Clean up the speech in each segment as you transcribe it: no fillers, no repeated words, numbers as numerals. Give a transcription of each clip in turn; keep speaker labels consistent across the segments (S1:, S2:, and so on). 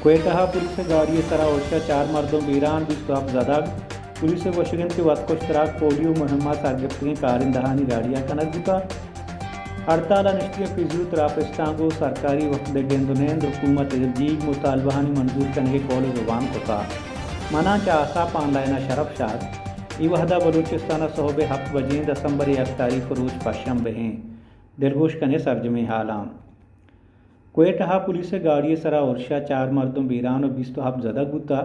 S1: Quetta police गाड़ी सरा ओशा 4 मर्दों बीरान भी स्वाब ज़दाग पुलिस वशगन के वक्त को इश्तराक पोलियो मुहिम्मा सार्गफ्ती कारिंदहानी गाड़ियाँ कनकबुता हड़ताल निष्क्रिय फिजियो त्रापिस्तांगो सरकारी वफद गेंदुनेंद हुकूमत जीग मुतालबानी मंजूर करने कौल ज़ुबान कोता मना चासा पान लाइना शरफ शाद ई वहदा बलूचिस्तान सोहबे हफ्त बजें दसंबर 1 तारीख रोज पश्चिम बहें दिलगोश कने सरजमे हालाम क्वेटा पुलिस गाड़ी सरा वर्षा 4 मर्दों बीरान और 20 हब जदक बुता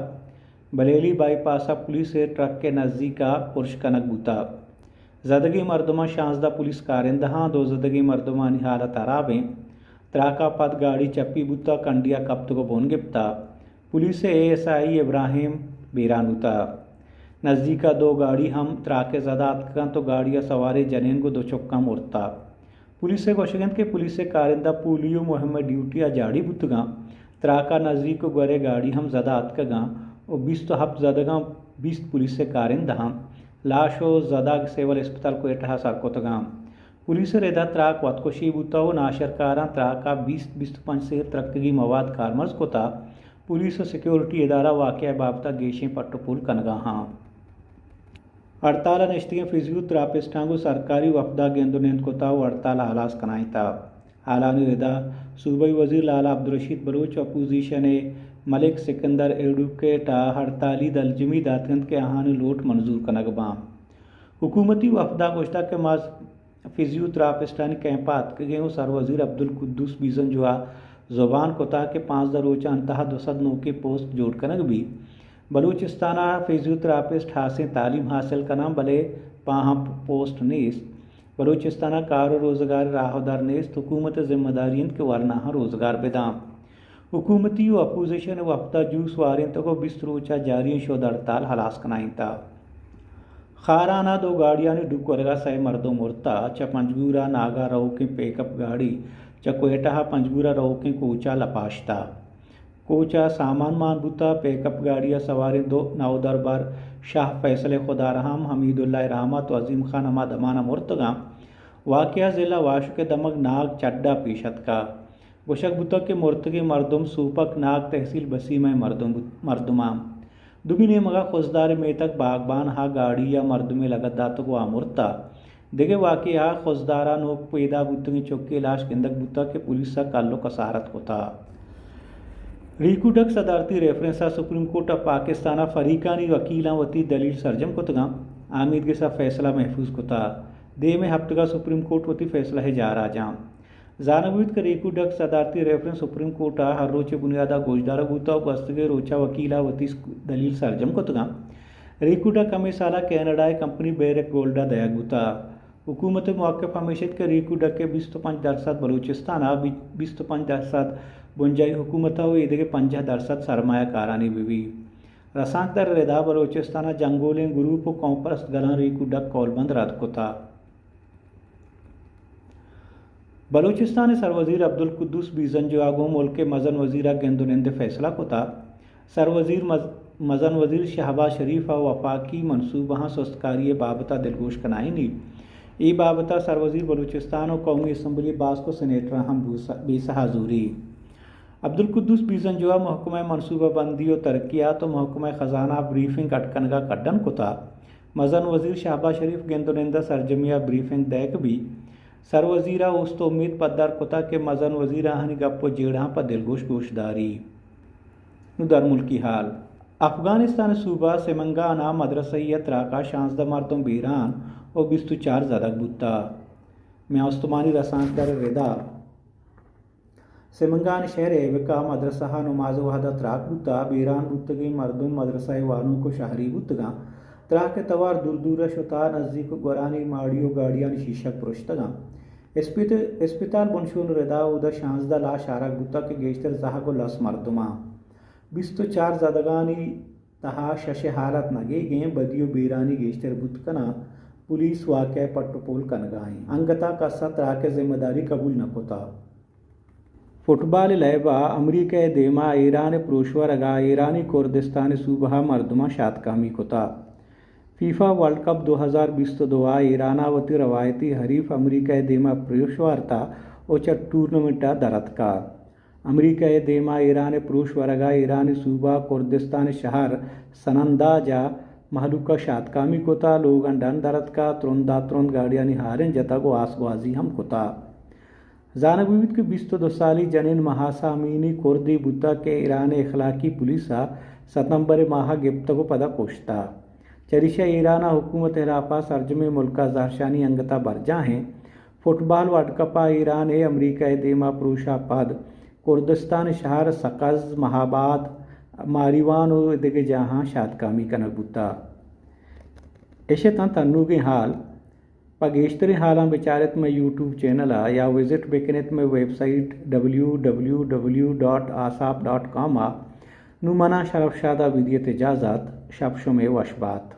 S1: बलेली बाईपासा पुलिस ट्रक के नज़दीका पुरुष कनक बुता जदगी मर्दमा शांजदा पुलिस कारिंदहा 2 जदगी मर्दमा निहालत अराबें त्राका पद गाड़ी चप्पी बुता कंडिया कप्त को बोन गिप्ता पुलिस ASI इब्राहिम बीरान बुता नज़दीका 2 गाड़ी हम त्राके जदात का तो गाड़ियाँ सवारी जनेन को 2 चौक्का मुरता पुलिस वशगन के पुलिस कारिंदा पोलियो मुहिम ड्यूटिया जाड़ी बुतगा त्राका नज़दीक गरे गाड़ी हम जदात का गाँ और 20 तो हब जदगा 20 पुलिस कारिंदा लाशो जदा सेवल अस्पताल को एटहा साकोतगा पुलिस रेदा त्राक वतकोशी बुताओ नाशरकारा त्राका 20-25 से तरक्की मवाद कारमर्ज कोता पुलिस सिक्योरिटी इदारा वाक़या बाबता गेशें पट्टोपुल कनगा हाँ हड़ताल निश्चित फिजियो त्रापिस्टांगो सरकारी वफदा गेंदुनेंद कोताओ हड़ताल हालास कनाईता हालानी रिदा सूबाई वजीर लाला अब्दुल बलोच अपोजिशन मलिक सिकंदर एडुकेटा हड़ताली दलजमी दातगंद के आहानी लोट मंजूर कनगबा हुकूमती वफदा गोश्ता के माज फिजियो त्रापिस्टानी कैंपात के गेहूँ सर वजीर अब्दुल कुद्दूस बीजन जुआ ज़ुबान कोता के 5 दरोचा अंतहा 209 के पोस्ट जोड़ कनग भी बलूचिस्ताना फिजियोथेरापिस्ट हासिल तालीम हासिल करना भले पाहाँ पोस्ट नेस्त बलूचिस्ताना कार रोज़गार राहदार नेस्त हुकूमत जिम्मेदारी के वरना रोज़गार बेदाम हुकूमती व अपोजिशन वफ्ता जूस वारें तो बिस्तरोचा जारी शोध हड़ताल हलास कनाईता खाराना 2 गाड़ियाँ ने डुक वर्गा सह मर्दों मुरता च पंजगूरा नागा रहो के पेकअप गाड़ी च कोयटा पंजगूरा रहो के कोचा लपाशता कोचा सामान मानबूता पेकअप गाड़ियाँ सवारी 2 नाउदरबार शाह फैसल खुदा रहम हमीदुल्लाह रहमत अजीम खान अहमद अमाना मुर्तगा वाक़या ज़िला वाशु के दमक नाग चड्डा पीशत का गुशक बुतक के मुर्तगी मर्दुम सूपक नाग तहसील बसी में मर्दुमा दुबिने मगा खुशदार में तक बागबान हा गाड़ी या मर्दुमे लगत दातों को आमुरता देगे वाक़या खुशदारा नोक पैदा बुतगी चौकी लाश गिंदक बुता के पुलिस सा काल्लो कसारत को था रीकुडक सदारती रेफरेंसा सुप्रीम कोर्ट ऑफ पाकिस्तान फरीकानी वकीला वती दलील सरजम को तगा आमिद के साथ फैसला महफूज को था दे में हफ्तगा सुप्रीम कोर्ट वती फैसला है जा रहा जाम जानबूद का रीकुडक सदारती रेफरेंस सुप्रीम कोर्ट हर रोचे बुनियादा गोजदारा बूता बस्तगे रोचा वकीला वती दलील सरजम को तगा रीकुडक हमेशा कैनेडा कंपनी बैरक गोल्डा दया बूता हुकूमत मौक़िफ़ हमेशत के रीकुडक के 25% बलूचिस्तान 25% बुंजाई हुकूमत हो इधर 50% सरमायाकारानी बीवी रसांतर रेदा बलूचिस्तान जंगोलें ग्रुप कॉम्परस गला रीकुडक कौलबंद रात को था बलूचिस्तान सरवजीर अब्दुल कुद्दूस बीजन जो आगो मुल्क के मजन वजीरा गेंदुनेंद फैसला को था सरवजीर मजन वजीर शहबाज शरीफ और वफाकी मनसूबा सस्तकारी बाबता दिलगोश कनाई नी ई बाबता सरवजीर बलूचिस्तान और कौमी असम्बली बास को सेनेटर हम बेसहाजूरी अब्दुल कुद्दूस बीजन जुआ महकमा मनसूबा बंदी और तरक्यात और महकमा ख़जाना ब्रीफिंग अटकन का कड्डन को था मजन वजीर शहबाज शरीफ गेंदुनेंदा सरजमिया ब्रीफिंग दैक भी सर वजीरा उस तो उम्मीद पद्दार कोता के मजन वजीरा हनी गप्पो जेड़ा पर दिलगोश गोशदारी दर मुल्की हाल अफगानिस्तान सूबा सेमंगाना मदरसैया त्राका शांजदा मर्दों बीरान और 24 जदक बुता मैं उस्तमानी रसान दर रेदा सेमंगान शहर एवका मदरसा नमाज वहदा त्राक बुता बीरान बुतगी मर्दुम मदरसा वालों को शहरी बुतगा त्राक तवार दूर दूर शुता नज़दीक गुरानी माड़ियों गाड़ियाँ शीशक पुरुषतगा अस्पताल बुनशून रेदा उदा शांजदा लाश आरक बुता के गेश्तर जहा को लस मर्दुमा 24 जदगानी तहा शशे हालत नगे गे बदियो बीरानी गेश्तर बुतकना पुलिस वाक़या पट्टोपोल कनगाई अंगता का सत्रा के जिम्मेदारी कबूल न कोता फुटबॉल लैबा अमरीका देमा ईरान प्रोशवर अगा ईरानी कुर्दिस्तान सूबहा मर्दमा शातकामी कोता फीफा वर्ल्ड कप 2022 ईरानावती रवायती हरीफ अमरीका देमा प्रोशवर था ओचा टूर्नामेंटा दरत का अमेरिका देमा ईरान पुरुष वर्गा ईरान सूबा कुर्दिस्तान शहर सनंदाजा महलुका शातकामी कोता लोगन डन दरत का तुरंत गाड़ियाँ निहारें जता को आसवाजी हम कोता जानबीवित के 22 साली जनिन महासामीनी कुर्दी बुद्धा के ईरान अखलाकी पुलिसा सितंबर माह गिफ्त को पदा पोश्ता चरिशा ईराना हुकूमत हिरापा सरजमे मुल्का जारशानी अंगता बरजा हैं फुटबॉल वर्ल्ड कप ईरान अमरीका देमा पुरुषा पद कुर्दिस्तान शहर सकज महाबाद मारीवान दिगे जहाँ शातकामी कनकबुता ऐसे तन्नू के हाल पगेश्तरी हाल विचारित में यूट्यूब चैनल या विजिट बेकनेत में वेबसाइट www.asap.com नुमाना शरफशादा विदियत इजाज़त शब्शों में वशबात